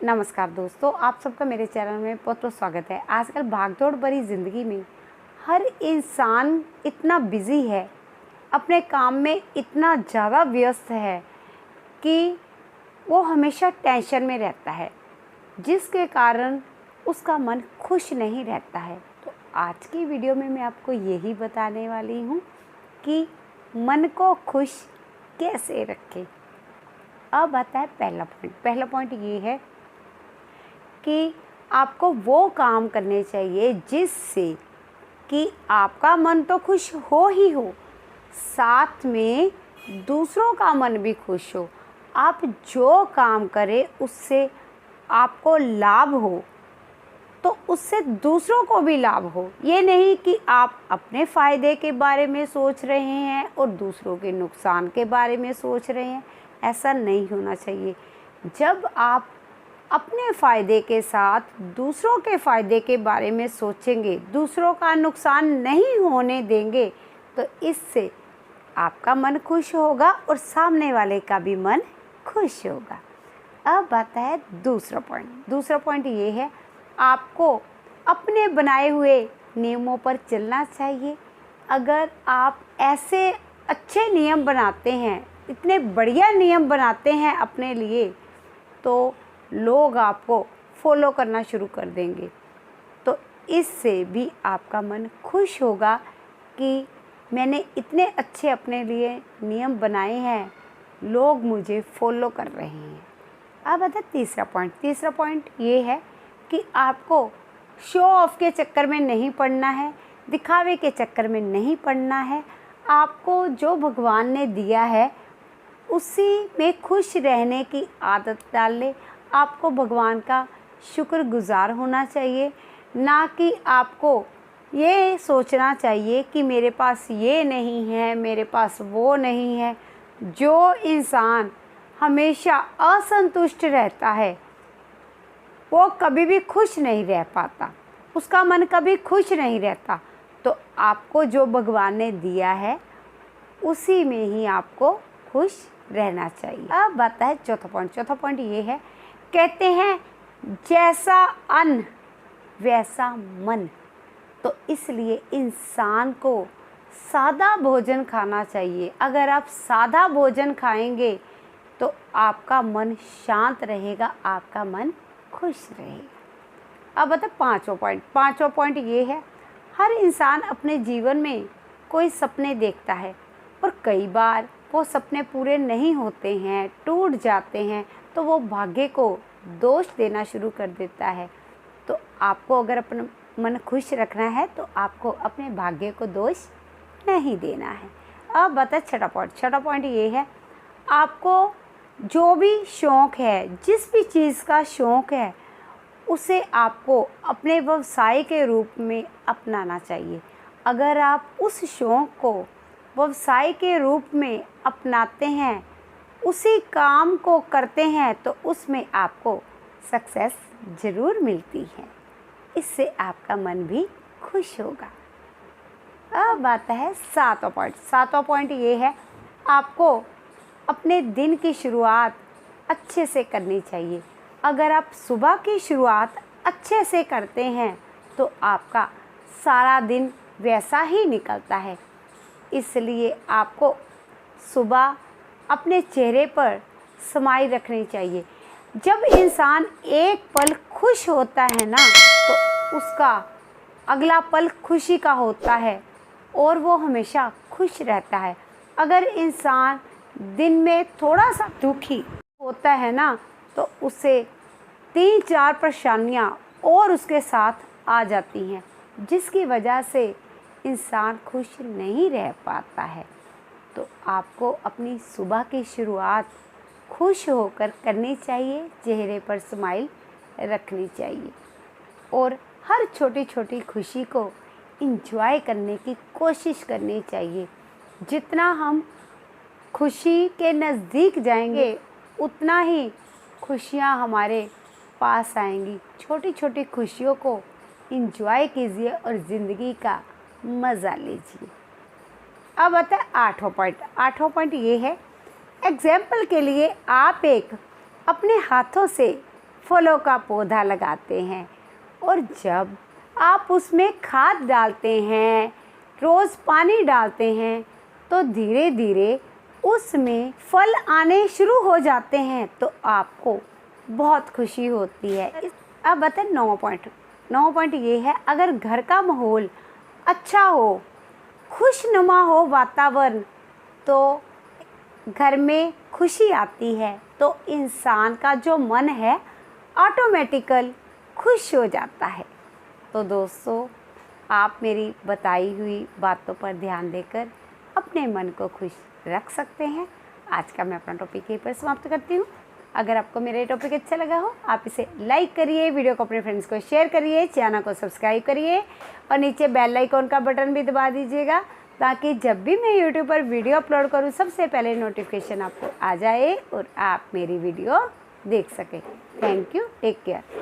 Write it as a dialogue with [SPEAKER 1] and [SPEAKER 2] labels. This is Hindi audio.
[SPEAKER 1] नमस्कार दोस्तों, आप सबका मेरे चैनल में बहुत बहुत स्वागत है। आजकल भागदौड़ भरी ज़िंदगी में हर इंसान इतना बिज़ी है, अपने काम में इतना ज़्यादा व्यस्त है कि वो हमेशा टेंशन में रहता है, जिसके कारण उसका मन खुश नहीं रहता है। तो आज की वीडियो में मैं आपको यही बताने वाली हूँ कि मन को खुश कैसे रखें। अब आता है पहला पॉइंट ये है कि आपको वो काम करने चाहिए जिससे कि आपका मन तो खुश हो ही हो, साथ में दूसरों का मन भी खुश हो। आप जो काम करें उससे आपको लाभ हो तो उससे दूसरों को भी लाभ हो। ये नहीं कि आप अपने फ़ायदे के बारे में सोच रहे हैं और दूसरों के नुकसान के बारे में सोच रहे हैं। ऐसा नहीं होना चाहिए। जब आप अपने फ़ायदे के साथ दूसरों के फ़ायदे के बारे में सोचेंगे, दूसरों का नुकसान नहीं होने देंगे, तो इससे आपका मन खुश होगा और सामने वाले का भी मन खुश होगा। अब आता है दूसरा पॉइंट ये है, आपको अपने बनाए हुए नियमों पर चलना चाहिए। अगर आप ऐसे अच्छे नियम बनाते हैं, इतने बढ़िया नियम बनाते हैं अपने लिए, तो लोग आपको फॉलो करना शुरू कर देंगे। तो इससे भी आपका मन खुश होगा कि मैंने इतने अच्छे अपने लिए नियम बनाए हैं, लोग मुझे फॉलो कर रहे हैं। अब आता है तीसरा पॉइंट ये है कि आपको शो ऑफ के चक्कर में नहीं पड़ना है, दिखावे के चक्कर में नहीं पड़ना है। आपको जो भगवान ने दिया है उसी में खुश रहने की आदत डाल लें। आपको भगवान का शुक्रगुज़ार होना चाहिए, ना कि आपको ये सोचना चाहिए कि मेरे पास ये नहीं है, मेरे पास वो नहीं है। जो इंसान हमेशा असंतुष्ट रहता है वो कभी भी खुश नहीं रह पाता, उसका मन कभी खुश नहीं रहता। तो आपको जो भगवान ने दिया है उसी में ही आपको खुश रहना चाहिए। अब आता है चौथा पॉइंट ये है, कहते हैं जैसा अन्न वैसा मन। तो इसलिए इंसान को सादा भोजन खाना चाहिए। अगर आप सादा भोजन खाएंगे तो आपका मन शांत रहेगा, आपका मन खुश रहेगा। अब बता पांचवा पॉइंट ये है, हर इंसान अपने जीवन में कोई सपने देखता है और कई बार वो सपने पूरे नहीं होते हैं, टूट जाते हैं, तो वो भाग्य को दोष देना शुरू कर देता है। तो आपको अगर अपना मन खुश रखना है तो आपको अपने भाग्य को दोष नहीं देना है। अब बता छठा पॉइंट ये है, आपको जो भी शौक़ है, जिस भी चीज़ का शौक़ है, उसे आपको अपने व्यवसाय के रूप में अपनाना चाहिए। अगर आप उस शौक़ को व्यवसाय के रूप में अपनाते हैं, उसी काम को करते हैं, तो उसमें आपको सक्सेस ज़रूर मिलती है। इससे आपका मन भी खुश होगा। अब आता है सातवां पॉइंट ये है, आपको अपने दिन की शुरुआत अच्छे से करनी चाहिए। अगर आप सुबह की शुरुआत अच्छे से करते हैं तो आपका सारा दिन वैसा ही निकलता है। इसलिए आपको सुबह अपने चेहरे पर स्माइल रखनी चाहिए। जब इंसान एक पल खुश होता है ना, तो उसका अगला पल खुशी का होता है और वो हमेशा खुश रहता है। अगर इंसान दिन में थोड़ा सा दुखी होता है ना, तो उसे 3-4 परेशानियाँ और उसके साथ आ जाती हैं, जिसकी वजह से इंसान खुश नहीं रह पाता है। तो आपको अपनी सुबह की शुरुआत खुश होकर करनी चाहिए, चेहरे पर स्माइल रखनी चाहिए और हर छोटी छोटी खुशी को एंजॉय करने की कोशिश करनी चाहिए। जितना हम खुशी के नज़दीक जाएंगे उतना ही खुशियाँ हमारे पास आएंगी। छोटी छोटी खुशियों को एंजॉय कीजिए और ज़िंदगी का मज़ा लीजिए। अब आता है आठवां पॉइंट ये है, एग्जाम्पल के लिए आप एक अपने हाथों से फलों का पौधा लगाते हैं और जब आप उसमें खाद डालते हैं, रोज़ पानी डालते हैं, तो धीरे धीरे उसमें फल आने शुरू हो जाते हैं, तो आपको बहुत खुशी होती है। अब बताएं 9वां पॉइंट ये है, अगर घर का माहौल अच्छा हो, खुशनुमा हो वातावरण, तो घर में खुशी आती है, तो इंसान का जो मन है ऑटोमेटिकल खुश हो जाता है। तो दोस्तों, आप मेरी बताई हुई बातों पर ध्यान देकर अपने मन को खुश रख सकते हैं। आज का मैं अपना टॉपिक यहीं पर समाप्त करती हूँ। अगर आपको मेरा टॉपिक अच्छा लगा हो, आप इसे लाइक करिए, वीडियो को अपने फ्रेंड्स को शेयर करिए, चैनल को सब्सक्राइब करिए और नीचे बेल आइकॉन का बटन भी दबा दीजिएगा, ताकि जब भी मैं यूट्यूब पर वीडियो अपलोड करूँ सबसे पहले नोटिफिकेशन आपको आ जाए और आप मेरी वीडियो देख सकें। Thank you, take care.